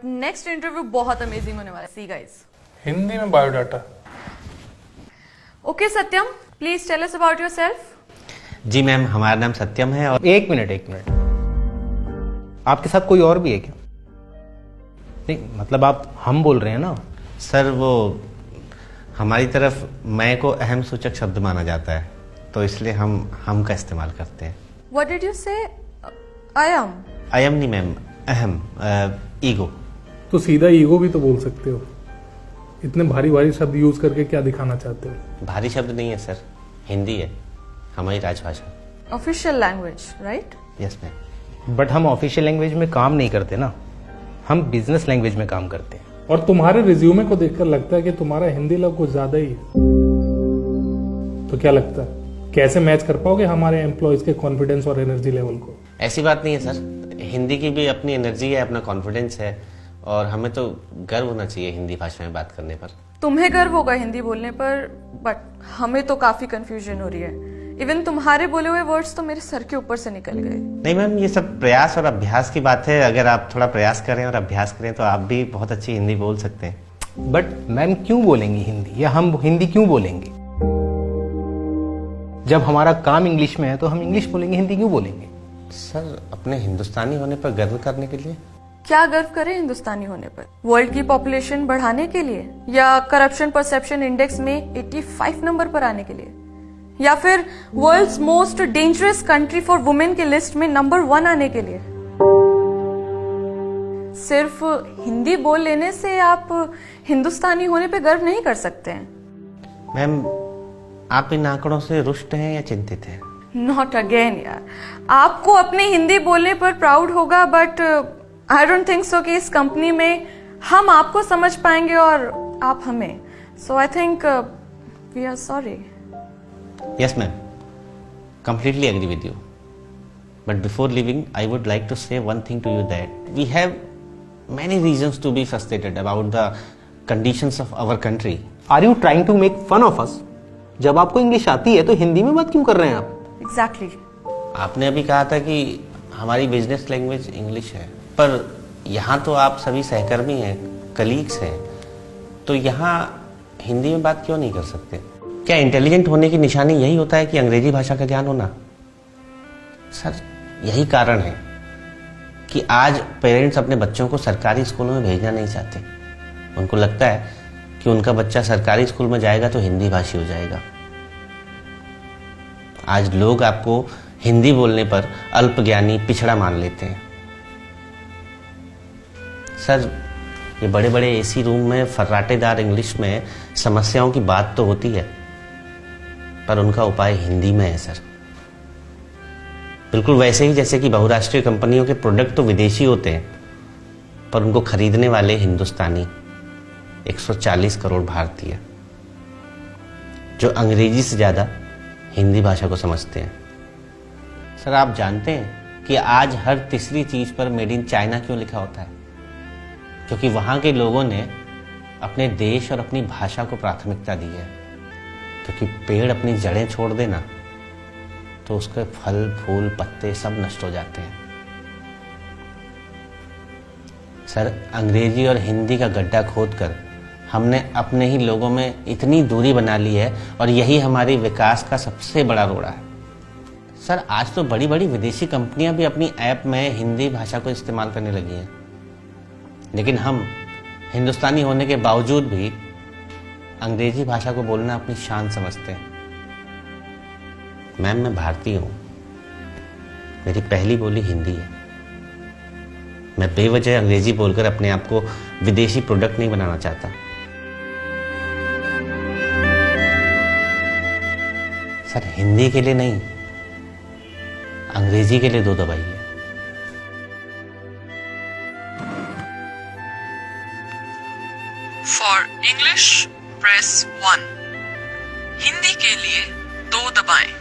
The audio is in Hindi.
नेक्स्ट इंटरव्यू बहुत अमेजिंग होने वाला है। सी गाइस, हिंदी में biodata. Okay Satyam, please tell us about yourself. जी मैम, हमारा नाम सत्यम है। और एक मिनट, आपके साथ कोई और भी है क्या? नहीं मतलब आप हम बोल रहे हैं ना। सर वो हमारी तरफ मैं को अहम सूचक शब्द माना जाता है, तो इसलिए हम का इस्तेमाल करते हैं। व्हाट डिड यू से? आई एम नहीं मैम, अहम, ईगो। तो सीधा ईगो भी तो बोल सकते हो। इतने भारी भारी शब्द यूज करके क्या दिखाना चाहते हो? भारी शब्द नहीं है सर, हिंदी है हमारी राजभाषा। Official language, right? Yes ma'am. But हम ऑफिशियल लैंग्वेज में काम नहीं करते ना, हम बिजनेस लैंग्वेज में काम करते हैं। और तुम्हारे रिज्यूमे को देखकर लगता है कि तुम्हारा हिंदी लव कुछ ज्यादा ही है। तो क्या लगता है कैसे मैच कर पाओगे हमारे एम्प्लॉयज के कॉन्फिडेंस और एनर्जी लेवल को? ऐसी बात नहीं है सर, हिंदी की भी अपनी एनर्जी है, अपना कॉन्फिडेंस है, और हमें तो गर्व होना चाहिए हिंदी भाषा में बात करने पर। तुम्हें गर्व होगा हिंदी बोलने पर, बट हमें तो काफी कंफ्यूजन हो रही है। इवन तुम्हारे बोले हुए वर्ड्स तो मेरे सर के ऊपर से निकल गए। नहीं मैम, ये सब प्रयास और अभ्यास की बात है। अगर आप थोड़ा प्रयास करें और अभ्यास करें तो आप भी बहुत अच्छी हिंदी बोल सकते हैं। बट मैम क्यों बोलेंगी हिंदी, या हम हिंदी क्यों बोलेंगे? जब हमारा काम इंग्लिश में है तो हम इंग्लिश बोलेंगे, हिंदी क्यों बोलेंगे? सर अपने हिंदुस्तानी होने पर गर्व करने के लिए। क्या गर्व करें हिंदुस्तानी होने पर? वर्ल्ड की पॉपुलेशन बढ़ाने के लिए, या करप्शन परसेप्शन इंडेक्स में 85 नंबर पर आने के लिए, या फिर world's most dangerous country for women की लिस्ट में नंबर 1 आने के लिए? सिर्फ हिंदी बोल लेने से आप हिंदुस्तानी होने पे गर्व नहीं कर सकते हैं। मैम, आप इन आंकड़ों से रुष्ट हैं या चिंतित हैं? नॉट अगेन यार, आपको अपनी हिंदी बोलने पर प्राउड होगा, but I don't think so कि इस कंपनी में हम आपको समझ पाएंगे और आप हमें। So I think we are sorry. Yes ma'am, completely agree with you. But before leaving, I would like to say one thing to you, that we have many reasons to be frustrated about the conditions of our country. Are you trying to make fun of us? जब आपको इंग्लिश आती है तो हिंदी में बात क्यों कर रहे हैं आप? Exactly. आपने अभी कहा था कि हमारी बिजनेस लैंग्वेज इंग्लिश है, पर यहाँ तो आप सभी सहकर्मी हैं, कलीग्स हैं, तो यहाँ हिंदी में बात क्यों नहीं कर सकते? क्या इंटेलिजेंट होने की निशानी यही होता है कि अंग्रेजी भाषा का ज्ञान होना? सर यही कारण है कि आज पेरेंट्स अपने बच्चों को सरकारी स्कूलों में भेजना नहीं चाहते। उनको लगता है कि उनका बच्चा सरकारी स्कूल में जाएगा तो हिंदी भाषी हो जाएगा। आज लोग आपको हिंदी बोलने पर अल्पज्ञानी, पिछड़ा मान लेते हैं। सर ये बड़े बड़े एसी रूम में फर्राटेदार इंग्लिश में समस्याओं की बात तो होती है, पर उनका उपाय हिंदी में है सर। बिल्कुल वैसे ही जैसे कि बहुराष्ट्रीय कंपनियों के प्रोडक्ट तो विदेशी होते हैं, पर उनको खरीदने वाले हिंदुस्तानी 140 करोड़ भारतीय, जो अंग्रेजी से ज़्यादा हिंदी भाषा को समझते हैं। सर आप जानते हैं कि आज हर तीसरी चीज़ पर मेड इन चाइना क्यों लिखा होता है? क्योंकि वहाँ के लोगों ने अपने देश और अपनी भाषा को प्राथमिकता दी है। क्योंकि पेड़ अपनी जड़ें छोड़ देना तो उसके फल, फूल, पत्ते सब नष्ट हो जाते हैं। सर अंग्रेजी और हिंदी का गड्ढा खोदकर हमने अपने ही लोगों में इतनी दूरी बना ली है, और यही हमारी विकास का सबसे बड़ा रोड़ा है। सर आज तो बड़ी बड़ी विदेशी कंपनियां भी अपनी ऐप में हिंदी भाषा को इस्तेमाल करने लगी हैं, लेकिन हम हिंदुस्तानी होने के बावजूद भी अंग्रेजी भाषा को बोलना अपनी शान समझते हैं। मैम मैं भारतीय हूँ, मेरी पहली बोली हिंदी है। मैं बेवजह अंग्रेजी बोलकर अपने आप को विदेशी प्रोडक्ट नहीं बनाना चाहता। सर हिंदी के लिए नहीं, अंग्रेजी के लिए 2 दबाइए। For English, press 1. हिंदी के लिए 2 दबाएं।